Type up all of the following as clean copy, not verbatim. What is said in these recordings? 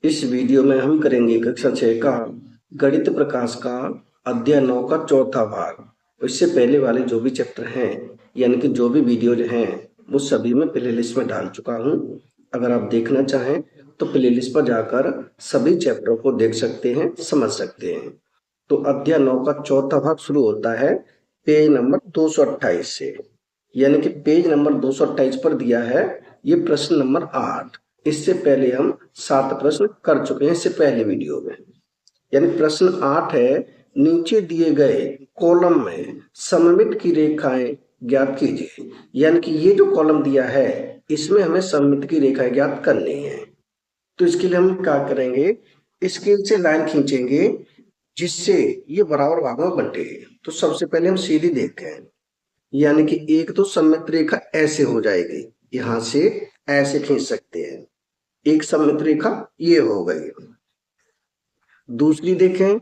इस वीडियो में हम करेंगे कक्षा 6 का गणित प्रकाश का अध्याय 9 का चौथा भाग। इससे पहले वाले जो भी चैप्टर हैं यानी कि जो भी वीडियो हैं वो सभी मैं प्लेलिस्ट में डाल चुका हूं। अगर आप देखना चाहें तो प्लेलिस्ट पर जाकर सभी चैप्टरों को देख सकते हैं, समझ सकते हैं। तो अध्याय 9 का चौथा भाग शुरू होता है पेज नंबर 228 से, यानी कि पेज नंबर 228 पर दिया है ये प्रश्न नंबर 8। इससे पहले हम 7 प्रश्न कर चुके हैं इससे पहले वीडियो में। यानी प्रश्न 8 है, नीचे दिए गए कॉलम में सममित की रेखाएं ज्ञात कीजिए। यानी कि ये जो कॉलम दिया है इसमें हमें सममित की रेखाएं ज्ञात करनी है। तो इसके लिए हम क्या करेंगे, स्केल से लाइन खींचेंगे जिससे ये बराबर भागों में बंटे। तो सबसे पहले हम सीधी देखते हैं, यानी कि एक तो सममित रेखा ऐसे हो जाएगी, यहां से ऐसे खींच सकते हैं, एक सममित रेखा ये हो गई। दूसरी देखें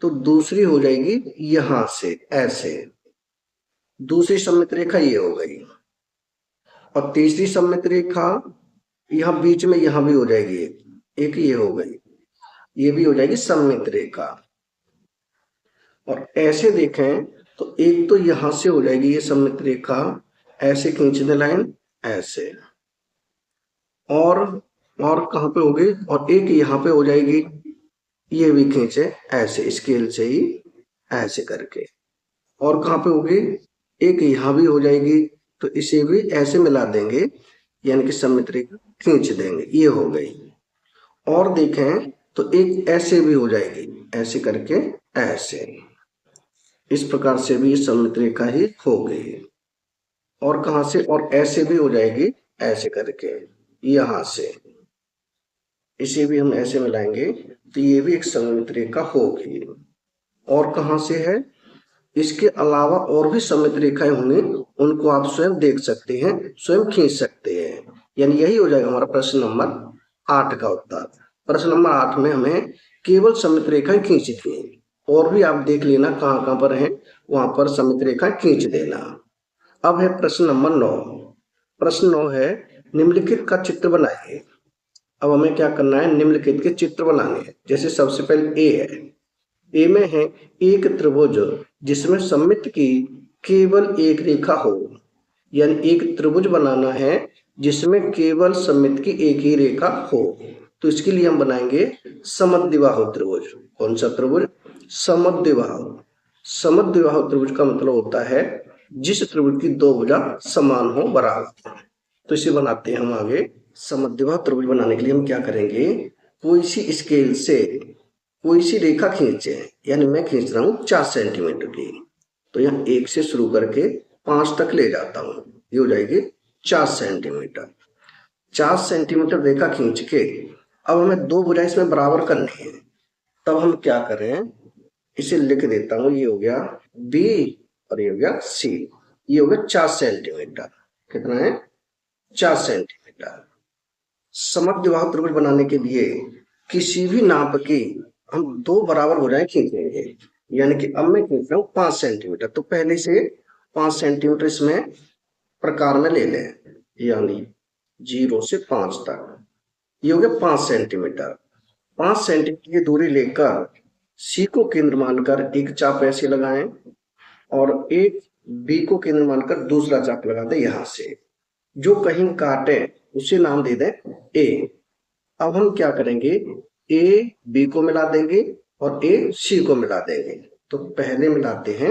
तो दूसरी हो जाएगी यहां से ऐसे, दूसरी सममित रेखा ये हो गई। और तीसरी सममित रेखा यहां बीच में यहां भी हो जाएगी, एक ये हो गई, ये भी हो जाएगी सममित रेखा। और ऐसे देखें तो एक तो यहां से हो जाएगी ये सममित रेखा, ऐसे खींच दे लाइन ऐसे, और कहां पे होगी, और एक यहां पे हो जाएगी, ये भी खींचे ऐसे स्केल से ही ऐसे करके। और कहां पे होगी, एक यहां भी हो जाएगी, तो इसे भी ऐसे मिला देंगे, यानी कि सममित रेखा खींच देंगे, ये हो गई। और देखें तो एक ऐसे भी हो जाएगी, ऐसे करके ऐसे, इस प्रकार से भी सममित रेखा ही हो गई। और कहां से, और ऐसे भी हो जाएगी ऐसे करके यहां से, इसे भी हम ऐसे मिलाएंगे तो ये भी एक सममित रेखा होगी। और कहां से है, इसके अलावा और भी सममित रेखाएं होंगी, उनको आप स्वयं देख सकते हैं, स्वयं खींच सकते हैं। यानी यही हो जाएगा हमारा प्रश्न नंबर 8 का उत्तर। प्रश्न नंबर 8 में हमें केवल सममित रेखाएं खींची थी, और भी आप देख लेना कहां कहां पर है, वहां पर सममित रेखाएं खींच देना। अब है प्रश्न नंबर 9। प्रश्न 9 है, निम्नलिखित का चित्र बनाइए। अब हमें क्या करना है, निम्नलिखित के चित्र बनाने हैं। जैसे सबसे पहले ए है, ए में है एक त्रिभुज जिसमें सममित की केवल एक रेखा हो। यानी एक त्रिभुज बनाना है जिसमें केवल सममित की एक ही रेखा हो। तो इसके लिए हम बनाएंगे समद्विबाहु त्रिभुज। कौन सा त्रिभुज, समद्विबाहु। समद्विबाहु त्रिभुज का मतलब होता है जिस त्रिभुज की दो भुजा समान हो, बराबर। तो इसे बनाते हैं हम आगे। समद्विबाहु त्रिभुज बनाने के लिए हम क्या करेंगे, कोई सी स्केल से कोई सी रेखा खींचे, यानी मैं खींच रहा हूं 4 सेंटीमीटर की, तो यहाँ 1 से शुरू करके 5 तक ले जाता हूं, ये हो जाएगी 4 सेंटीमीटर। 4 सेंटीमीटर रेखा खींच के अब हमें दो भुजाएं इसमें बराबर करनी है। तब हम क्या करें, इसे लिख देता हूं, ये हो गया बी और ये हो गया सी, ये हो गया 4 सेंटीमीटर। कितना है, 4 सेंटीमीटर। समद्विबाहु त्रिभुज बनाने के लिए किसी भी नाप की हम दो बराबर भुजाएं खींचेंगे। यानी कि अब मैं खींच रहा हूं 5 सेंटीमीटर, तो पहले से 5 सेंटीमीटर इसमें प्रकार में ले लें, यानी 0 से 5 तक, ये हो गया 5 सेंटीमीटर। 5 सेंटीमीटर की दूरी लेकर सी को केंद्र मानकर एक चाप ऐसे लगाएं, और एक बी को केंद्र मानकर दूसरा चाप लगा दें यहां से। जो कहीं काटे उसे नाम दे दें ए। अब हम क्या करेंगे, ए बी को मिला देंगे और ए सी को मिला देंगे। तो पहले मिलाते हैं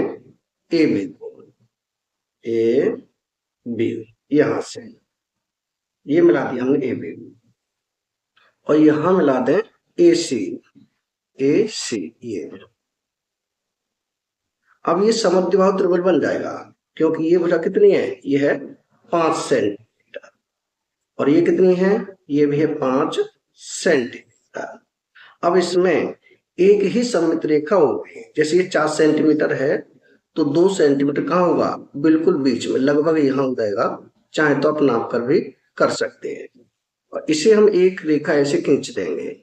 ए बी को, ए बी, यहां से ये मिला दिया हमने ए बी, और यहां मिला दें ए सी, ए सी, ये। अब ये समद्विबाहु त्रिभुज बन जाएगा, क्योंकि ये भुजा कितनी है, ये है 5 सेंटीमीटर, और ये कितनी है, ये भी है 5 सेंटीमीटर। अब इसमें एक ही सममित रेखा होगी, जैसे ये 4 सेंटीमीटर है तो 2 सेंटीमीटर कहाँ होगा, बिल्कुल बीच में, लगभग यहां हो जाएगा। चाहे तो आप नाप कर भी कर सकते हैं। और इसे हम एक रेखा ऐसे खींच देंगे,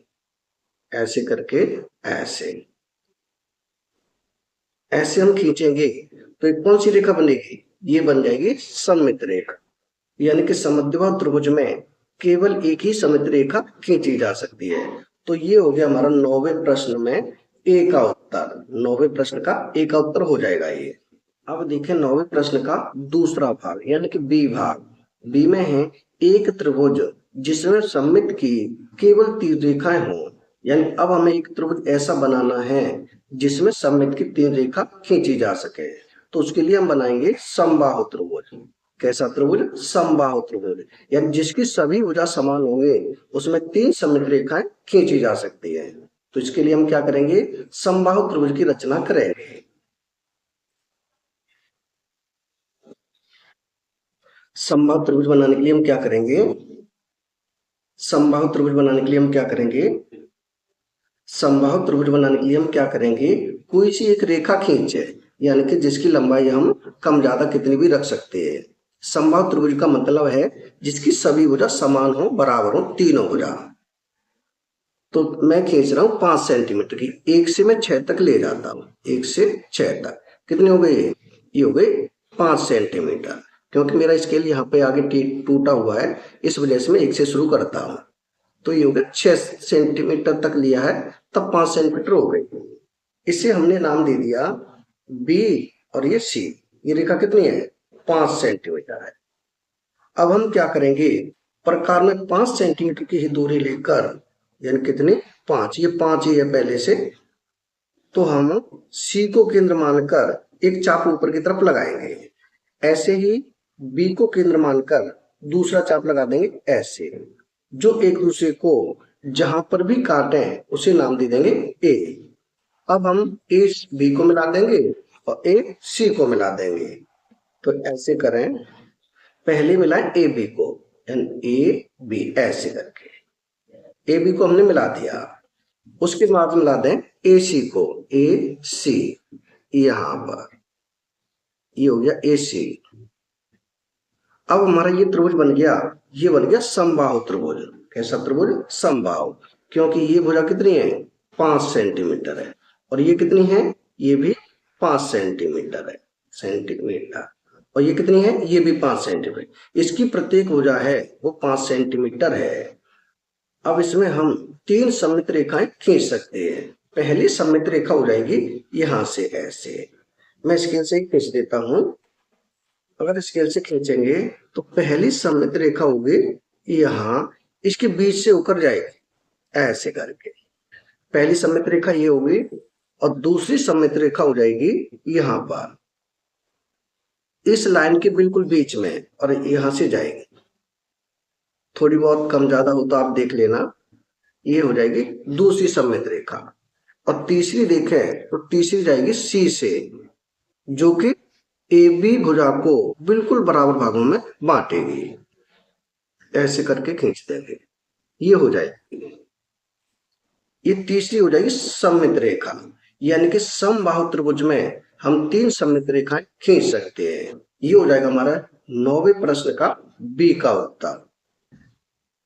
ऐसे करके ऐसे, ऐसे हम खींचेंगे तो एक कौन सी रेखा बनेगी, ये बन जाएगी सममित रेखा। यानी कि समद्विबाहु त्रिभुज में केवल एक ही सममित रेखा खींची जा सकती है। तो ये हो गया हमारा 9वें प्रश्न में ए का उत्तर। 9वें प्रश्न का ए का उत्तर हो जाएगा ये। अब देखें 9वें प्रश्न का दूसरा भाग यानी कि बी भाग। बी में है एक त्रिभुज जिसमें सममित की केवल 3 रेखाएं हों। यानी अब हमें एक त्रिभुज ऐसा बनाना है जिसमें सममित की 3 रेखा खींची जा सके। तो उसके लिए हम बनाएंगे समबाहु त्रिभुज। कैसा त्रिभुज? समबाहु त्रिभुज, यानी जिसकी सभी भुजा समान होंगे उसमें 3 सममित रेखाएं खींची जा सकती है। तो इसके लिए हम क्या करेंगे? समबाहु त्रिभुज की रचना करेंगे। समबाहु त्रिभुज बनाने के लिए हम क्या करेंगे? समबाहु त्रिभुज बनाने के लिए हम क्या करेंगे? समबाहु त्रिभुज बनाने के लिए हम क्या करेंगे? कोई सी एक रेखा खींचे, यानी कि जिसकी लंबाई हम कम ज्यादा कितनी भी रख सकते हैं। समबाहु त्रिभुज का मतलब है जिसकी सभी भुजा समान हो, बराबर हो, तीनों भुजा। तो मैं खींच रहा हूं 5 सेंटीमीटर की। 1 से मैं 6 तक ले जाता हूं। 1 से 6 तक कितने हो गए? ये हो गए 5 सेंटीमीटर। क्योंकि मेरा स्केल यहाँ पे आगे टूटा हुआ है, इस वजह से मैं 1 से शुरू करता हूँ। तो ये हो गया 6 सेंटीमीटर तक लिया है, तब 5 सेंटीमीटर हो गई। इसे हमने नाम दे दिया बी और ये सी। ये रेखा कितनी है? 5 सेंटीमीटर है। अब हम क्या करेंगे? प्रकार में 5 सेंटीमीटर की ही दूरी लेकर, यानी कितने? 5। ये 5 ही है पहले से। तो हम सी को केंद्र मानकर एक चाप ऊपर की तरफ लगाएंगे। ऐसे ही बी को केंद्र मानकर दूसरा चाप लगा देंगे ऐसे, जो एक दूसरे को जहां पर भी काटे उसे नाम दे देंगे ए। अब हम ए बी को मिला देंगे और ए सी को मिला देंगे। तो ऐसे करें, पहले मिलाएं ए बी को, ए बी ऐसे करके ए बी को हमने मिला दिया। उसके बाद मिला दें ए सी को, ए सी यहां पर, ये हो गया ए सी। अब हमारा ये त्रिभुज बन गया, ये बन गया समबाहु त्रिभुज। कैसा त्रिभुज? समबाहु। क्योंकि ये भुजा कितनी है? 5 सेंटीमीटर है, और ये कितनी है? ये भी 5 सेंटीमीटर है, सेंटीमीटर। और ये कितनी है? ये भी 5 सेंटीमीटर। इसकी प्रत्येक भुजा है वो 5 सेंटीमीटर है। अब इसमें हम 3 सममित रेखाएं खींच सकते हैं। पहली सममित रेखा हो जाएगी यहां से ऐसे। मैं स्केल से ही खींच देता हूं। अगर स्केल से खींचेंगे तो पहली सममित रेखा होगी यहां, इसके बीच से होकर जाएगी ऐसे करके। पहली सममित रेखा ये होगी और दूसरी सममित रेखा हो जाएगी यहां पर, इस लाइन के बिल्कुल बीच में, और यहां से जाएगी। थोड़ी बहुत कम ज्यादा हो तो आप देख लेना। ये हो जाएगी दूसरी सममित रेखा। और तीसरी देखें तो तीसरी जाएगी सी से, जो कि ए बी भुजा को बिल्कुल बराबर भागों में बांटेगी। ऐसे करके खींच देंगे, ये हो जाएगी। ये तीसरी हो जाएगी सममित रेखा, यानी कि समबाहु त्रिभुज में हम 3 सममित रेखाएं खींच सकते हैं। ये हो जाएगा हमारा 9वें प्रश्न का बी का उत्तर।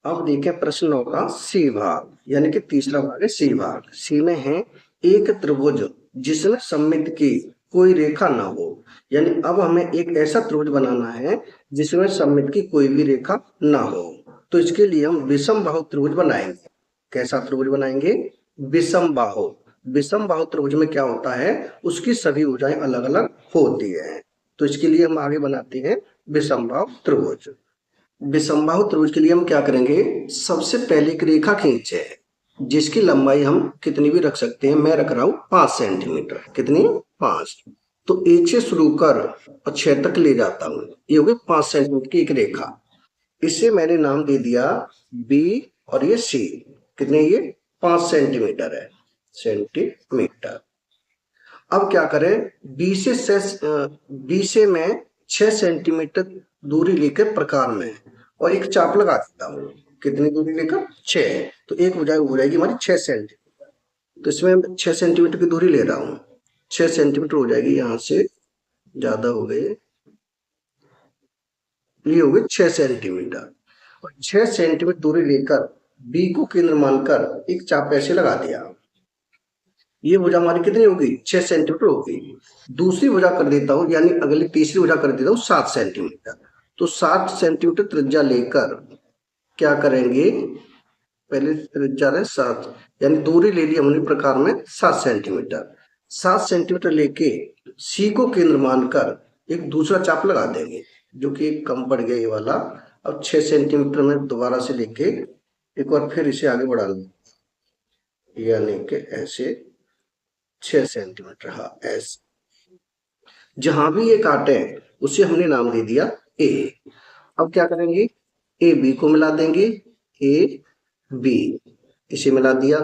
अब देखें प्रश्न 9 का सी भाग, यानी कि तीसरा भाग है सी भाग। सी में है एक त्रिभुज जिसमें सममित की कोई रेखा ना हो। यानी अब हमें एक ऐसा त्रिभुज बनाना है जिसमें सममित की कोई भी रेखा ना हो। तो इसके लिए हम विषम बाहु त्रिभुज बनाएंगे। कैसा त्रिभुज बनाएंगे? विषम बाहु। विषम बाहु त्रिभुज में क्या होता है? उसकी सभी भुजाएं अलग अलग होती है। तो इसके लिए हम आगे बनाते हैं विषम बाहु त्रिभुज। विषमबाहु त्रिभुज के लिए हम क्या करेंगे? सबसे पहले एक रेखा खींचे जिसकी लंबाई हम कितनी भी रख सकते हैं। मैं रख रहा हूं 5 सेंटीमीटर। कितनी? 5। तो 1 से शुरू कर और 6 तक ले जाता हूं। ये हो गई 5 सेंटीमीटर की एक रेखा। इसे मैंने नाम दे दिया बी, और ये सी। कितने? ये 5 सेंटीमीटर है, सेंटीमीटर। अब क्या करें? बी से मैं 6 सेंटीमीटर दूरी लेकर प्रकार में और एक चाप लगा देता हूँ। कितनी दूरी लेकर? 6। तो एक भुजा हो जाएगी हमारी 6 सेंटीमीटर। तो इसमें 6 सेंटीमीटर की दूरी ले रहा हूँ। 6 सेंटीमीटर हो जाएगी, यहां से ज्यादा हो गए, ये हो गए 6 सेंटीमीटर। और 6 सेंटीमीटर दूरी लेकर बी को केंद्र मानकर एक चाप ऐसे लगा दिया। ये भुजा हमारी कितनी होगी? 6 सेंटीमीटर होगी। दूसरी भुजा कर देता हूं, यानी अगली तीसरी भुजा कर देता हूं 7 सेंटीमीटर। तो 7 सेंटीमीटर त्रिज्या लेकर क्या करेंगे? पहले त्रिज्या है 7, यानी दूरी ले ली हमने प्रकार में 7 सेंटीमीटर। 7 सेंटीमीटर लेके सी को केंद्र मानकर एक दूसरा चाप लगा देंगे, जो कि कम पड़ गया ये वाला। अब 6 सेंटीमीटर में दोबारा से लेके एक बार फिर इसे आगे बढ़ा लें, यानी कि ऐसे 6 सेंटीमीटर। हाँ ऐसे जहां भी ये काटे उसे हमने नाम दे दिया ए। अब क्या करेंगे, ए बी को मिला देंगे, ए बी इसे मिला दिया।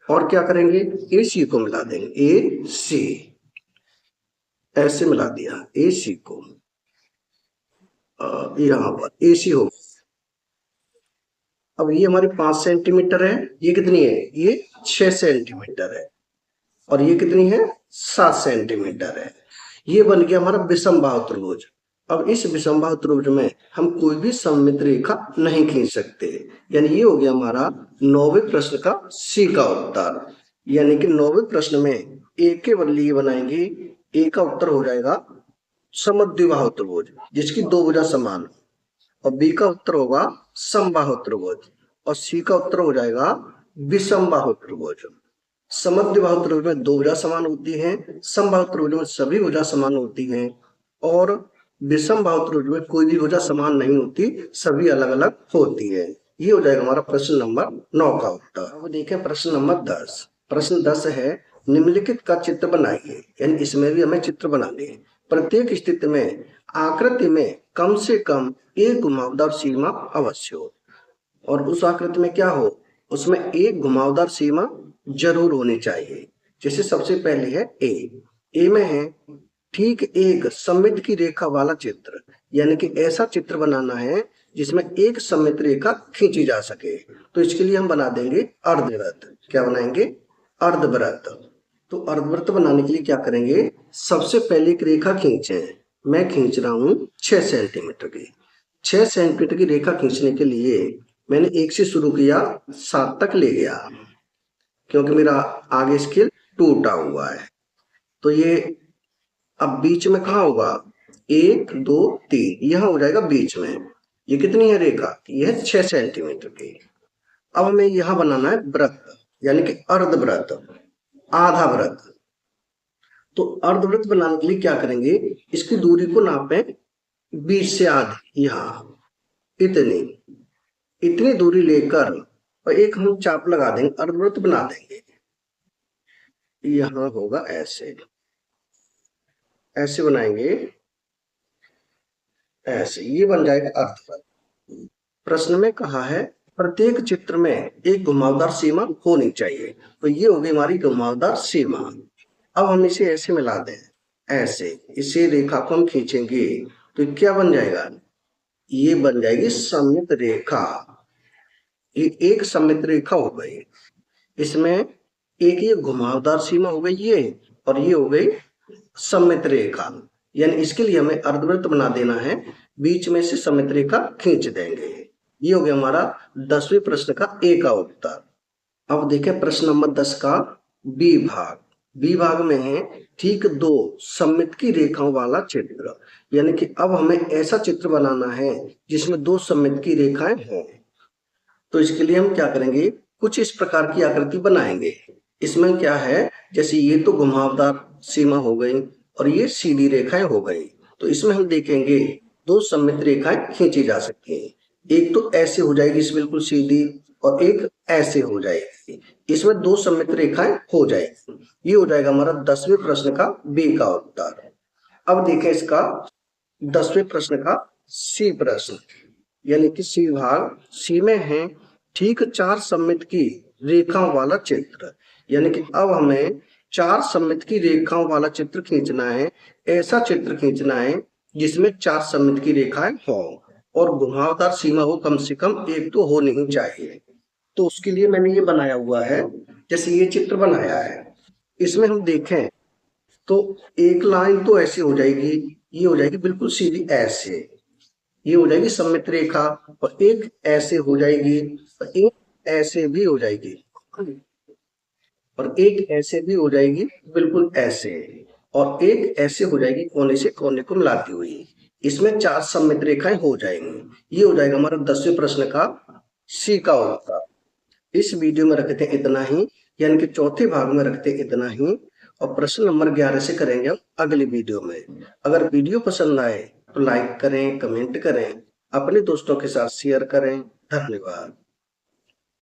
और क्या करेंगे, ए सी को मिला देंगे, ए सी ऐसे मिला दिया, ए सी को यहां पर ए सी हो। अब ये हमारी 5 सेंटीमीटर है, ये कितनी है, ये 6 सेंटीमीटर है, और ये कितनी है, 7 सेंटीमीटर है। ये बन गया हमारा विषमबाहु त्रिभुज। अब इस विषमबाहु त्रिभुज में हम कोई भी सममित रेखा नहीं खींच सकते, यानी ये हो गया हमारा 9वें प्रश्न का सी का उत्तर। यानी कि 9वें प्रश्न में ए के बदले ये बनाएंगे, ए का उत्तर हो जाएगा समद्विबाहु त्रिभुज जिसकी दो भुजा समान, और बी का उत्तर होगा समबाहु त्रिभुज, और सी का उत्तर हो जाएगा विषमबाहु त्रिभुज। समद्विबाहु त्रिभुज में दो भुजा समान होती हैं, समबाहु त्रिभुज में सभी भुजा समान होती हैं, और विषमबाहु त्रिभुज में कोई भी भुजा समान नहीं होती, सभी अलग अलग होती है। ये हो जाएगा हमारा प्रश्न नंबर 9 का उत्तर। अब देखें प्रश्न नंबर 10। प्रश्न 10 है, निम्नलिखित का चित्र बनाइए, यानी इसमें भी हमें चित्र बनाने हैं। प्रत्येक स्थिति में आकृति में कम से कम एक घुमावदार सीमा अवश्य हो, और उस आकृति में क्या हो, उसमें एक घुमावदार सीमा जरूर होनी चाहिए। जैसे सबसे पहले है ए में है ठीक एक सममित की रेखा वाला चित्र, यानी कि ऐसा चित्र बनाना है जिसमें एक सममित रेखा खींची जा सके। तो इसके लिए हम बना देंगे अर्धवृत्त। क्या बनाएंगे, अर्धवृत्त। तो अर्धवृत्त बनाने के लिए क्या करेंगे, सबसे पहले एक रेखा खींचे। मैं खींच रहा हूं 6 सेंटीमीटर की। 6 सेंटीमीटर की रेखा खींचने के लिए मैंने 1 से शुरू किया, 7 तक ले गया, क्योंकि मेरा आगे स्केल टूटा हुआ है। तो ये अब बीच में कहाँ होगा, 1 2 3 यहां हो जाएगा बीच में। ये कितनी है रेखा, ये है 6 सेंटीमीटर की। अब हमें यहां बनाना है वृत्त, यानी कि अर्धवृत्त, आधा वृत्त। तो अर्धवृत्त बनाने के लिए क्या करेंगे, इसकी दूरी को नापें बीच से आधी, यहां इतनी दूरी लेकर और एक हम चाप लगा देंगे, अर्धवृत्त बना देंगे। यहां होगा ऐसे बनाएंगे, ऐसे ये बन जाएगा अर्धवृत्त। प्रश्न में कहा है प्रत्येक चित्र में एक घुमावदार सीमा होनी चाहिए, तो ये होगी हमारी घुमावदार सीमा। अब हम इसे ऐसे मिला दें, ऐसे इसे रेखा को हम खींचेंगे तो क्या बन जाएगा, ये बन जाएगी सममित रेखा। ये एक सममित रेखा हो गई, इसमें एक ये घुमावदार सीमा हो गई ये, और ये हो गई सममित रेखा। यानी इसके लिए हमें अर्धवृत्त बना देना है, बीच में से सममित रेखा खींच देंगे। ये हो गया हमारा 10वें प्रश्न का ए का उत्तर। अब देखें प्रश्न नंबर 10 का बी भाग। बी भाग में है ठीक दो सममित की रेखाओं वाला चित्र, यानी कि अब हमें ऐसा चित्र बनाना है जिसमें दो सममित की रेखाएं हों। तो इसके लिए हम क्या करेंगे, कुछ इस प्रकार की आकृति बनाएंगे। इसमें क्या है, जैसे ये तो घुमावदार सीमा हो गई और ये सीधी रेखाएं हो गई, तो इसमें हम देखेंगे दो सममित रेखाएं खींची जा सकती हैं। एक तो ऐसे हो जाएगी इस बिल्कुल सीधी, और एक ऐसे हो जाएगी, इसमें दो सममित रेखाएं हो जाएगी। ये हो जाएगा हमारा 10वें प्रश्न का बी का उत्तर। अब देखें इसका 10वें प्रश्न का सी प्रश्न, यानी कि सी भाग। सी में है ठीक 4 सममित की रेखाओं वाला चित्र, यानी कि अब हमें 4 सममित की रेखाओं वाला चित्र खींचना है। ऐसा चित्र खींचना है जिसमें 4 सममित की रेखाएं हो और घुमावदार सीमा हो, कम से कम एक तो हो नहीं चाहिए। तो उसके लिए मैंने ये बनाया हुआ है, जैसे ये चित्र बनाया है, इसमें हम देखें तो एक लाइन तो ऐसे हो जाएगी, ये हो जाएगी बिल्कुल सीधी ऐसे, ये हो जाएगी सममित रेखा, और एक ऐसे हो जाएगी, और एक ऐसे भी हो जाएगी, और एक ऐसे भी हो जाएगी बिल्कुल ऐसे, और एक ऐसे हो जाएगी कोने से कोने को मिलाती हुई। इसमें 4 सममित रेखाएं हो जाएंगी। ये हो जाएगा हमारा 10वें प्रश्न का सी का उत्तर। इस वीडियो में रखते हैं इतना ही, यानी कि चौथे भाग में रखते हैं इतना ही, और प्रश्न नंबर 11 से करेंगे हम अगली वीडियो में। अगर वीडियो पसंद आए तो लाइक करें, कमेंट करें, अपने दोस्तों के साथ शेयर करें। धन्यवाद।